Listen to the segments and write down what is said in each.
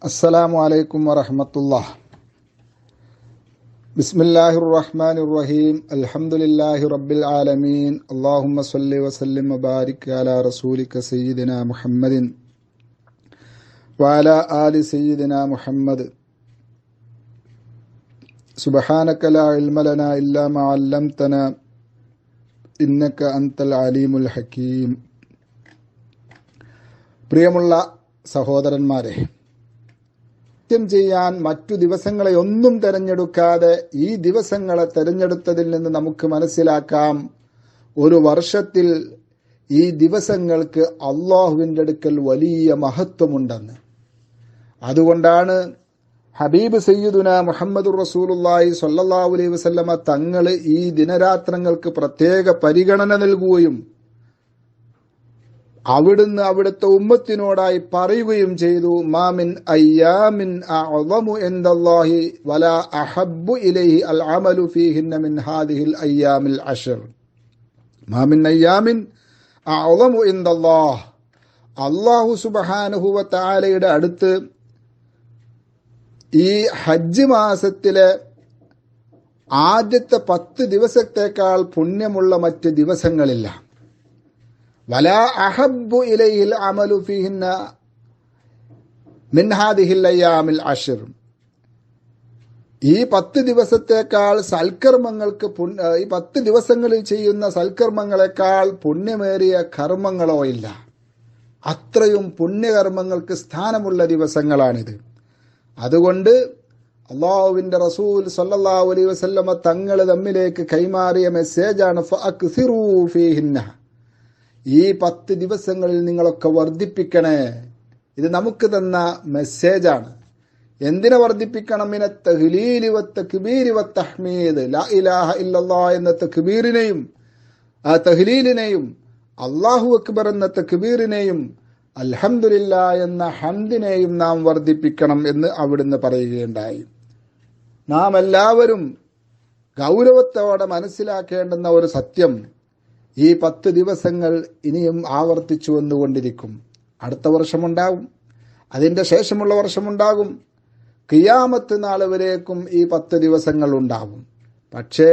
അസ്സലാമു അലൈക്കും വറഹ്മത്തുള്ളാഹി. ബിസ്മില്ലാഹിർ റഹ്മാനിർ റഹീം. അൽഹംദുലില്ലാഹി റബ്ബിൽ ആലമീൻ. അല്ലാഹുമ്മ സ്വല്ലി വസല്ലിം വബാരിക് അലാ റസൂലിക സയ്യിദിനാ മുഹമ്മദിൻ വഅലാ ആലി സയ്യിദിനാ മുഹമ്മദ്. സുബ്ഹാനക ലാ ഇൽമ ലനാ ഇല്ലാ മാ അല്ലംതനാ ഇന്നക അൻതൽ അലീമുൽ ഹകീം. പ്രിയമുള്ള സഹോദരന്മാരെ, ചെയ്യാൻ മറ്റു ദിവസങ്ങളെ ഒന്നും തെരഞ്ഞെടുക്കാതെ ഈ ദിവസങ്ങളെ തെരഞ്ഞെടുത്തതിൽ നിന്ന് നമുക്ക് മനസ്സിലാക്കാം, ഒരു വർഷത്തിൽ ഈ ദിവസങ്ങൾക്ക് അള്ളാഹുവിൻ്റെ അടുക്കൽ വലിയ മഹത്വമുണ്ടെന്ന്. അതുകൊണ്ടാണ് ഹബീബ് സയ്യിദുന മുഹമ്മദുർ റസൂലുള്ളാഹി സ്വല്ലല്ലാഹു അലൈഹി വസല്ലമ തങ്ങൾ ഈ ദിനരാത്രങ്ങൾക്ക് പ്രത്യേക പരിഗണന നൽകുകയും അവിടുന്ന് അവിടുത്തെ ഉമ്മത്തിനോടായി പറയുകയും ചെയ്തു, മാമിൻ അയ്യാമിൻ അഅ്ളമു ഇൻദല്ലാഹി വലാ അഹബ്ബു ഇലൈഹി അൽ അമലു ഫീഹിന്ന മിൻ ഹാദിഹിൽ അയ്യാമിൽ അശ്ർ. മാമിൻ അയ്യാമിൻ അഅ്ളമു ഇൻദല്ലാഹ്. അല്ലാഹു സുബ്ഹാനഹു വ തആലയുടെ അടുത്ത് ഈ ഹജ്ജ് മാസത്തിലെ ആദ്യത്തെ 10 ദിവസത്തേക്കാൾ പുണ്യമുള്ള മറ്റ് ദിവസങ്ങളില്ല. വലാ അഹബ്ബു ഇലൈഹിൽ അമലു ഫീഹിന്ന മിൻ ഹാദിഹിൽ അയ്യാമിൽ അശ്ർ. ഈ 10 ദിവസത്തേക്കാൾ സൽക്കർമ്മങ്ങൾക്ക് ഈ 10 ദിവസങ്ങളിൽ ചെയ്യുന്ന സൽക്കർമ്മങ്ങളെക്കാൾ പുണ്യമേറിയ കർമ്മങ്ങളോ ഇല്ല. അത്രയും പുണ്യകർമ്മങ്ങൾക്ക് സ്ഥാനമുള്ള ദിവസങ്ങളാണിത്. അതുകൊണ്ട് അല്ലാഹുവിന്റെ റസൂൽ സ്വല്ലല്ലാഹു അലൈഹി വസല്ലമ തങ്ങൾ നമ്മിലേക്ക് കൈമാറിയ മെസ്സേജാണ്, ഫഅക്സിറൂ ഫീഹിന്ന. ഈ 10 ദിവസങ്ങളിൽ നിങ്ങളൊക്കെ വർദ്ധിപ്പിക്കണേ. ഇത് നമുക്ക് തന്ന മെസ്സേജാണ്. എന്തിനെ വർദ്ധിപ്പിക്കണം? മിന തഹ്ലീലി വത്തക്ബീരി വത്തഹ്മീദ്. ലാ ഇലാഹ ഇല്ലല്ലാഹ് എന്ന തക്ബീറിനെയും ആ തഹ്ലീലിനെയും അല്ലാഹു അക്ബർ എന്ന തക്ബീറിനെയും അൽഹംദുലില്ലാഹ് എന്ന ഹംദിനെയും നാം വർദ്ധിപ്പിക്കണം എന്ന് അവിടുന്ന് പറയുകയുണ്ടായി. നാം എല്ലാവരും ഗൗരവത്തോടെ മനസ്സിലാക്കേണ്ടുന്ന ഒരു സത്യം, ഈ 10 ദിവസങ്ങൾ ഇനിയും ആവർത്തിച്ചു വന്നുകൊണ്ടിരിക്കും. അടുത്ത വർഷമുണ്ടാകും, അതിൻ്റെ ശേഷമുള്ള വർഷമുണ്ടാകും, ഖിയാമത്ത് നാൾ വരേക്കും ഈ 10 ദിവസങ്ങൾ ഉണ്ടാകും. പക്ഷേ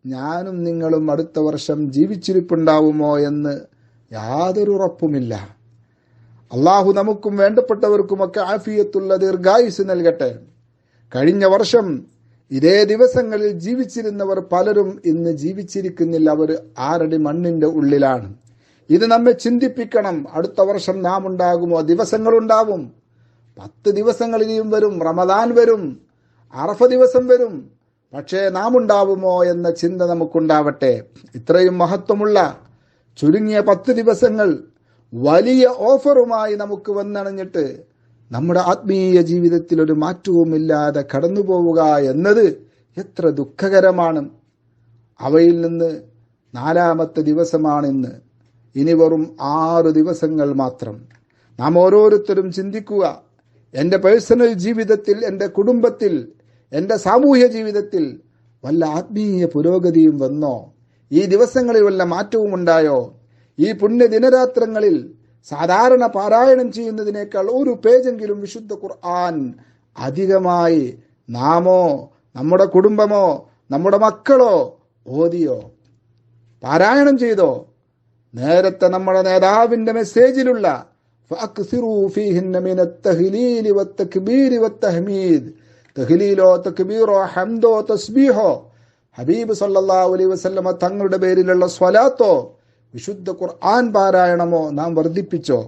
ഞാനും നിങ്ങളും അടുത്ത വർഷം ജീവിച്ചിരിപ്പുണ്ടാവുമോ എന്ന് യാതൊരു ഉറപ്പുമില്ല. അള്ളാഹു നമുക്കും വേണ്ടപ്പെട്ടവർക്കുമൊക്കെ ആഫിയത്തുള്ള ദീർഘായുസ് നൽകട്ടെ. കഴിഞ്ഞ വർഷം ഇതേ ദിവസങ്ങളിൽ ജീവിച്ചിരുന്നവർ പലരും ഇന്ന് ജീവിച്ചിരിക്കുന്നില്ല. അവർ 6 അടി മണ്ണിന്റെ ഉള്ളിലാണ്. ഇത് നമ്മെ ചിന്തിപ്പിക്കണം. അടുത്ത വർഷം നാം ഉണ്ടാകുമോ? ദിവസങ്ങളുണ്ടാവും, 10 ദിവസങ്ങൾ ഇനിയും വരും, റമദാൻ വരും, അറഫ ദിവസം വരും. പക്ഷേ നാം ഉണ്ടാവുമോ എന്ന ചിന്ത നമുക്കുണ്ടാവട്ടെ. ഇത്രയും മഹത്വമുള്ള ചുരുങ്ങിയ 10 ദിവസങ്ങൾ വലിയ ഓഫറുമായി നമുക്ക് വന്നണഞ്ഞിട്ട് നമ്മുടെ ആത്മീയ ജീവിതത്തിൽ ഒരു മാറ്റവുമില്ലാതെ കടന്നു പോവുക എന്നത് എത്ര ദുഃഖകരമാണ്. അവയിൽ നിന്ന് 4ാമത്തെ ദിവസമാണിന്ന്. ഇനി വെറും 6 ദിവസങ്ങൾ മാത്രം. നാം ഓരോരുത്തരും ചിന്തിക്കുക, എൻ്റെ പേഴ്സണൽ ജീവിതത്തിൽ, എൻ്റെ കുടുംബത്തിൽ, എൻ്റെ സാമൂഹ്യ ജീവിതത്തിൽ വല്ല ആത്മീയ പുരോഗതിയും വന്നോ? ഈ ദിവസങ്ങളിൽ വല്ല മാറ്റവും ഉണ്ടായോ? ഈ പുണ്യ ദിനരാത്രങ്ങളിൽ സാധാരണ പാരായണം ചെയ്യുന്നതിനേക്കാൾ ഒരു പേജെങ്കിലും വിശുദ്ധ ഖുർആൻ അധികമായി നാമോ നമ്മുടെ കുടുംബമോ നമ്മുടെ മക്കളോ ഓതിയോ, പാരായണം ചെയ്തോ? നേരത്തെ നമ്മുടെ നേതാവിന്റെ മെസ്സേജിലുള്ള ഫഅക്സിറൂ ഫീഹിന്ന മിനത്ത് തഹ്ലീലി വത്തക്ബീരി വത്തഹ്മീദ്. തഹ്ലീലോ തക്ബീറോ ഹംദോ തസ്ബീഹോ, ഹബീബ് സല്ലല്ലാഹു അലൈഹി വസല്ലമ തങ്ങളുടെ പേരിലുള്ള സ്വലാത്തോ വിശുദ്ധ ഖുർആൻ പാരായണമോ നാം വർദ്ധിപ്പിച്ചോ?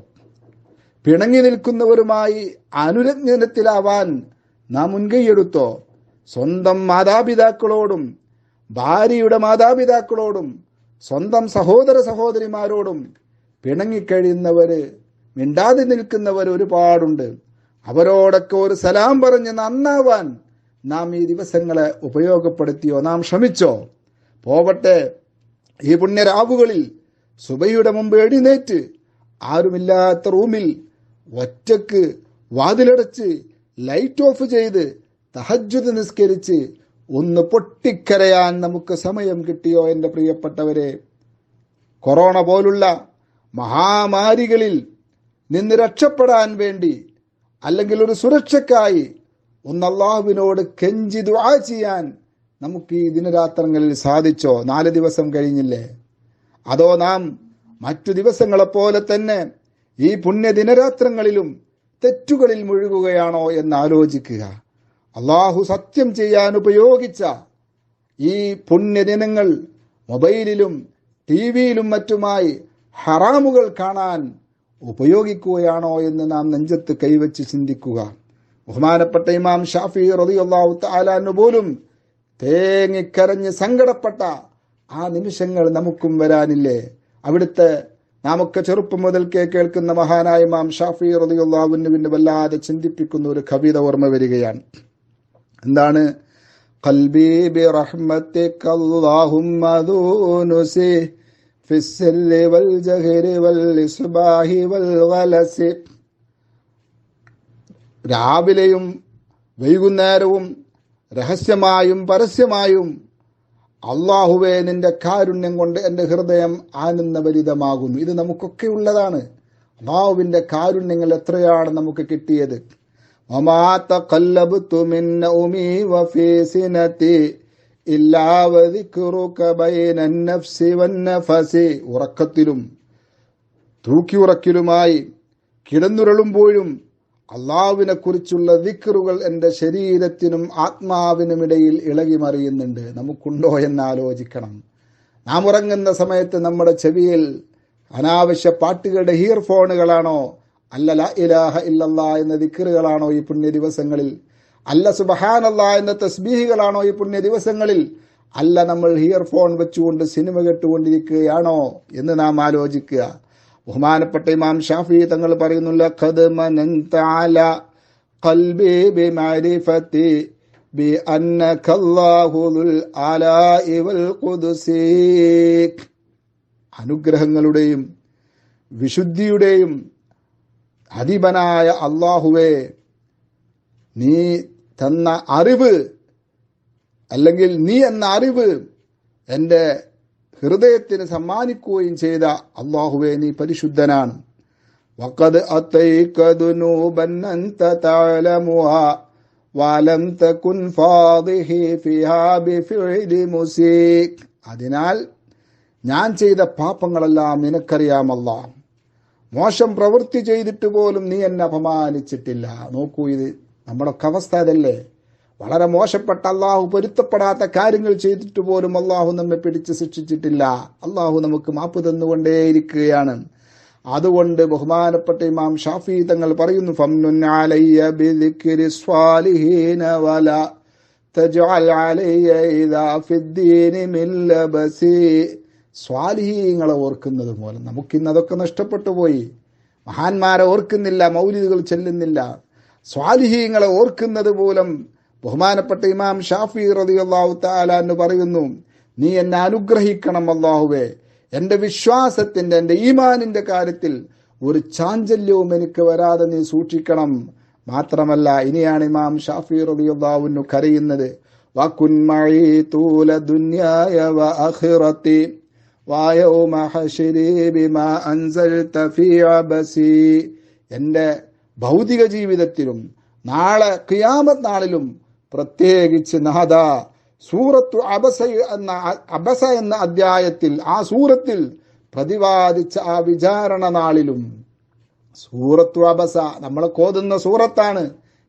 പിണങ്ങി നിൽക്കുന്നവരുമായി അനുരഞ്ജനത്തിലാവാൻ നാം മുൻകൈയെടുത്തോ? സ്വന്തം മാതാപിതാക്കളോടും ഭാര്യയുടെ മാതാപിതാക്കളോടും സ്വന്തം സഹോദര സഹോദരിമാരോടും പിണങ്ങിക്കഴിയുന്നവര്, മിണ്ടാതെ നിൽക്കുന്നവർ ഒരുപാടുണ്ട്. അവരോടൊക്കെ ഒരു സലാം പറഞ്ഞ് നന്നാവാൻ നാം ഈ ദിവസങ്ങളെ ഉപയോഗപ്പെടുത്തിയോ? നാം ശ്രമിച്ചോ? പോവട്ടെ, ഈ പുണ്യരാവുകളിൽ സുബഹിയുടെ മുമ്പ് എഴുന്നേറ്റ് ആരുമില്ലാത്ത റൂമിൽ ഒറ്റക്ക് വാതിലടച്ച് ലൈറ്റ് ഓഫ് ചെയ്ത് തഹജ്ജുദ് നിസ്കരിച്ച് ഒന്ന് പൊട്ടിക്കരയാൻ നമുക്ക് സമയം കിട്ടിയോ? എൻ്റെ പ്രിയപ്പെട്ടവരെ, കൊറോണ പോലുള്ള മഹാമാരികളിൽ നിന്ന് രക്ഷപ്പെടാൻ വേണ്ടി അല്ലെങ്കിൽ ഒരു സുരക്ഷയ്ക്കായി ഒന്ന് അള്ളാഹുവിനോട് കെഞ്ചി ദുആ ചെയ്യാൻ നമുക്ക് ഈ ദിനരാത്രങ്ങളിൽ സാധിച്ചോ? 4 ദിവസം കഴിഞ്ഞില്ലേ? അതോ നാം മറ്റു ദിവസങ്ങളെപ്പോലെ തന്നെ ഈ പുണ്യ ദിനരാത്രങ്ങളിലും തെറ്റുകളിൽ മുഴുകുകയാണോ എന്ന് ആലോചിക്കുക. അള്ളാഹു സത്യം ചെയ്യാൻ ഉപയോഗിച്ച ഈ പുണ്യദിനങ്ങൾ മൊബൈലിലും ടിവിയിലും മറ്റുമായി ഹറാമുകൾ കാണാൻ ഉപയോഗിക്കുകയാണോ എന്ന് നാം നെഞ്ചത്ത് കൈവച്ച് ചിന്തിക്കുക. ബഹുമാനപ്പെട്ട ഇമാം ഷാഫി റളിയല്ലാഹു തആല അൻഹു പോലും തേങ്ങിക്കരഞ്ഞ് സങ്കടപ്പെട്ട ആ നിമിഷങ്ങൾ നമുക്കും വരാനില്ലേ? അവിടുത്തെ നാമൊക്കെ ചെറുപ്പം മുതൽക്കേ കേൾക്കുന്ന മഹാനായ ഇമാം ഷാഫി റളിയല്ലാഹു അൻഹുവിനെ വല്ലാതെ ചിന്തിപ്പിക്കുന്ന ഒരു കവിത ഓർമ്മ വരികയാണ്. എന്താണ്? ഖൽബി ബിറഹ്മതിക അല്ലാഹുമ്മ ദൂനുസി ഫിസ്സിരി വൽ ജഹരി വൽ ഇസ്ബാഹി വൽ ഗലസി. രാവിലെയും വൈകുന്നേരവും രഹസ്യമായും പരസ്യമായും അള്ളാഹുവേ നിന്റെ കാരുണ്യം കൊണ്ട് എൻ്റെ ഹൃദയം ആനന്ദഭരിതമാകുന്നു. ഇത് നമുക്കൊക്കെ ഉള്ളതാണ്. അള്ളാഹുവിന്റെ കാരുണ്യങ്ങൾ എത്രയാണ് നമുക്ക് കിട്ടിയത്. വമാ തഖല്ലബ്തു മിൻ നൗമി വഫീ സിനതി ഇല്ലാ വദിക്റുക ബൈനൻ നഫ്സി വന്നഫസി. ഉറക്കത്തിലും തൂക്കിയുറക്കിലുമായി കിടന്നുരുളുമ്പോഴും അള്ളാഹുവിനെ കുറിച്ചുള്ള ദിക്റുകൾ എൻ്റെ ശരീരത്തിനും ആത്മാവിനുമിടയിൽ ഇളകി മറിയുന്നുണ്ട്. നമുക്കുണ്ടോ എന്ന് ആലോചിക്കണം. നാം ഉറങ്ങുന്ന സമയത്ത് നമ്മുടെ ചെവിയിൽ അനാവശ്യ പാട്ടുകളുടെ ഇയർഫോണുകളാണോ? അല്ല ലാ ഇലാഹ ഇല്ലല്ലാഹ് എന്ന ദിക്റുകളാണോ ഈ പുണ്യ ദിവസങ്ങളിൽ? അല്ല സുബ്ഹാനല്ലാഹ് എന്ന തസ്ബീഹുകളാണോ ഈ പുണ്യ ദിവസങ്ങളിൽ? അല്ല നമ്മൾ ഇയർഫോൺ വെച്ചുകൊണ്ട് സിനിമ കേട്ടുകൊണ്ടിരിക്കുകയാണോ എന്ന് നാം ആലോചിക്കുക. ബഹുമാനപ്പെട്ട ഇമാം ഷാഫി തങ്ങൾ പറയുന്നു, ലഖദ് മനൻത അലാ ഖൽബി ബിമഅരിഫതി ബിഅന്നക അല്ലാഹുൽ ആലാഇ വൽ ഖുദ്സി. അനുഗ്രഹങ്ങളുടെയും വിശുദ്ധിയുടെയും അധിപനായ അല്ലാഹുവേ, നീ തന്ന അറിവ് അല്ലെങ്കിൽ നീ എന്ന അറിവ് എൻ്റെ ഹൃദയത്തിന് സമ്മാനിക്കുകയും ചെയ്ത അല്ലാഹുവേ, നീ പരിശുദ്ധനാണ്. വഖദ് അതൈക ദുനൂബൻ അൻത തഅലമുഹാ വലം തകുൻ ഫാദിഹി ഫിഹാ ബിഫിഇലി മുസീഖ്. അതിനാൽ ഞാൻ ചെയ്ത പാപങ്ങളെല്ലാം നിനക്കറിയാം അല്ലാഹ്. മോശം പ്രവൃത്തി ചെയ്തിട്ട് പോലും നീ എന്നെ അപമാനിച്ചിട്ടില്ല. നോക്കൂ, ഇത് നമ്മുടെയൊക്കെ അവസ്ഥ അതല്ലേ? വളരെ മോശപ്പെട്ട അള്ളാഹു പൊരുത്തപ്പെടാത്ത കാര്യങ്ങൾ ചെയ്തിട്ട് പോലും അള്ളാഹു നമ്മെ പിടിച്ച് ശിക്ഷിച്ചിട്ടില്ല. അള്ളാഹു നമുക്ക് മാപ്പ് തന്നുകൊണ്ടേയിരിക്കുകയാണ്. അതുകൊണ്ട് ബഹുമാനപ്പെട്ട ഇമാം ഷാഫി തങ്ങൾ പറയുന്നു, ഫംനുൻ അലയ്യ ബിദിക്രി സ്വാലിഹീന വലാ തജ്അൽ അലയ്യ ഇദാ ഫിദ്ദീനി മിൻ ലബസി. സ്വാലിഹീങ്ങളെ ഓർക്കുന്നത് പോലെ നമുക്കിന്ന് അതൊക്കെ നഷ്ടപ്പെട്ടു പോയി. മഹാന്മാരെ ഓർക്കുന്നില്ല, മൗലിദുകൾ ചെല്ലുന്നില്ല. സ്വാലിഹീങ്ങളെ ഓർക്കുന്നത് മൂലം ബഹുമാനപ്പെട്ട ഇമാം ഷാഫി റളിയല്ലാഹു തആല എന്ന് പറയുന്നു, നീ എന്നെ അനുഗ്രഹിക്കണം അല്ലാഹുവേ. എൻ്റെ വിശ്വാസത്തിന്റെ, എൻ്റെ ഈമാനിന്റെ കാര്യത്തിൽ ഒരു ചാഞ്ചല്യവും എനിക്ക് വരാതെ നീ സൂക്ഷിക്കണം. മാത്രമല്ല, ഇനിയാണ് ഇമാം ഷാഫി റളിയല്ലാഹു അൻഹു കരയുന്നത്, വകുൻ മഈ തൂല ദുനിയായ വആഖിറതി വയൗമ ഹശ്രി ബിമാ അൻസൽത ഫീ അബസി. എൻ്റെ ഭൗതിക ജീവിതത്തിലും നാളെ ഖിയാമത്ത് നാളിലും പ്രത്യേകിച്ച് നാഥ സൂറത്തു അബസ എന്ന അധ്യായത്തിൽ, ആ സൂറത്തിൽ പ്രതിപാദിച്ച ആ വിചാരണ നാളിലും. സൂറത്തു അബസ നമ്മളെ കോതുന്ന സൂറത്താണ്.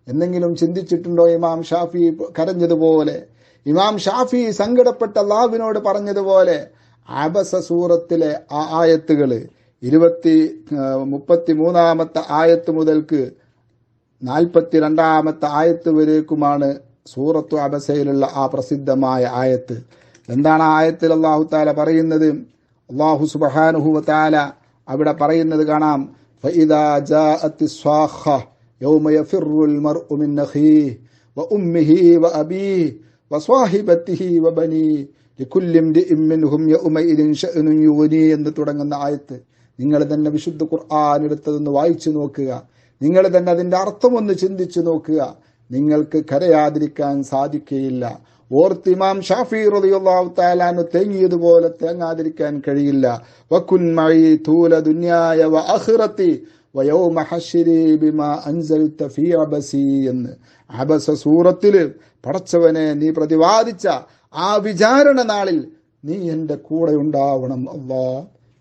എന്തെങ്കിലും ചിന്തിച്ചിട്ടുണ്ടോ ഇമാം ഷാഫി കരഞ്ഞതുപോലെ, ഇമാം ഷാഫി സങ്കടപ്പെട്ട അല്ലാഹുവിനോട് പറഞ്ഞതുപോലെ? അബസ സൂറത്തിലെ ആ ആയത്തുകൾ 33 ആയത്ത് മുതൽക്ക് 42 ആയത്ത് വരേക്കുമാണ് സൂറത്തു അബസയിലുള്ള ആ പ്രസിദ്ധമായ ആയത്ത്. എന്താണ് ആ ആയത്തിൽ അല്ലാഹു തആല പറയുന്നത്? അല്ലാഹു സുബ്ഹാനഹു വ തആല അവിടെ പറയുന്നത് കാണാം, ഫഇദാ ജാഅത്തിസ് സ്വാഖ യൗമ യഫിറുൽ മർഉ മിൻ അഖീഹി വ ഉമ്മിഹി വ അബീഹി വ സ്വഹിബതിഹി വ ബനീഹി ലികുല്ലി ഇംരിഇൻ മിൻഹും യൗമഇദിൻ ശഅ്നുൻ യുഗ്നി എന്ന് തുടങ്ങുന്ന ആയത്ത്. നിങ്ങൾ തന്നെ വിശുദ്ധ ഖുർആൻ എടുത്തതൊന്ന് വായിച്ചു നോക്കുക. നിങ്ങൾ തന്നെ അതിന്റെ അർത്ഥമൊന്ന് ചിന്തിച്ചു നോക്കുക. നിങ്ങൾക്ക് കരയാതിരിക്കാൻ സാധിക്കുകയില്ല. ഓർത്ത് ഇമാം ഷാഫി റളിയല്ലാഹു തആല അൻഹു തേങ്ങിയതുപോലെ തേങ്ങാതിരിക്കാൻ കഴിയില്ല. വകുൻ മഈ തൂല ദുനിയായ വആഖിറതി വയൗമ ഹശ്രി ബിമാ അൻസൽത ഫീ അബസി എന്ന് അബസ സൂറത്തിൽ പടച്ചവനെ നീ പ്രതിപാദിച്ച ആ വിചാരണ നാളിൽ നീ എൻ്റെ കൂടെ ഉണ്ടാവണം അല്ലാ.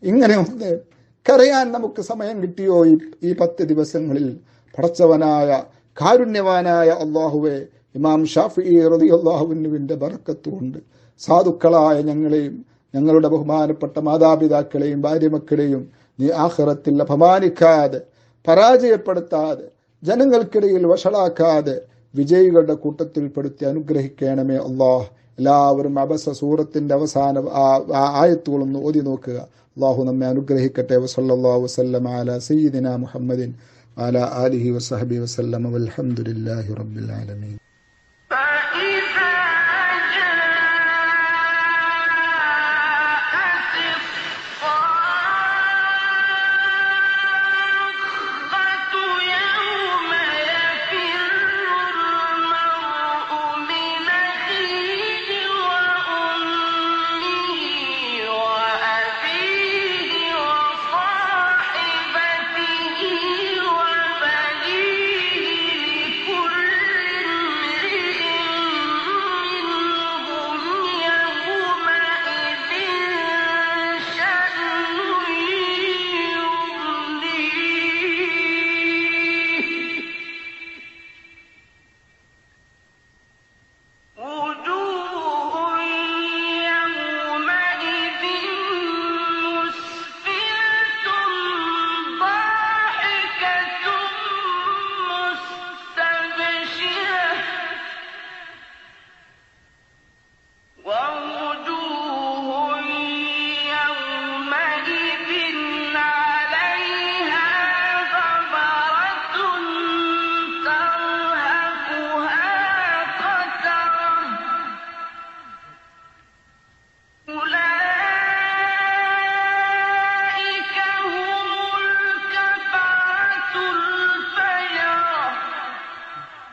ഇങ്ങനെ ഒന്ന് കരയാൻ നമുക്ക് സമയം കിട്ടിയോ ഈ 10 ദിവസങ്ങളിൽ? പടച്ചവനായ കാരുണ്യവാനായ അല്ലാഹുവേ, ഇമാം ഷാഫിഈ റളിയല്ലാഹുവിന്റെ ബറക്കത്തുകൊണ്ട് സാധുക്കളായ ഞങ്ങളെയും ഞങ്ങളുടെ ബഹുമാനപ്പെട്ട മാതാപിതാക്കളെയും ഭാര്യമക്കളെയും നീ ആഖിറത്തിൽ അപമാനിക്കാതെ പരാജയപ്പെടുത്താതെ ജനങ്ങൾക്കിടയിൽ വഷളാക്കാതെ വിജയികളുടെ കൂട്ടത്തിൽ പെടുത്തി അനുഗ്രഹിക്കണമേ അല്ലാഹ്. എല്ലാവരും അബസ സൂറത്തിന്റെ അവസാന ആയത്തുകളൊന്ന് ഓതി നോക്കുക. അല്ലാഹു നമ്മെ അനുഗ്രഹിക്കട്ടെ. വസല്ലല്ലാഹു വസല്ലമ അലാ സയ്യിദിനാ മുഹമ്മദിൻ വഅലാ ആലിഹി വസഹബിഹി വസല്ലമ വൽഹംദുലില്ലാഹി റബ്ബിൽ ആലമീൻ.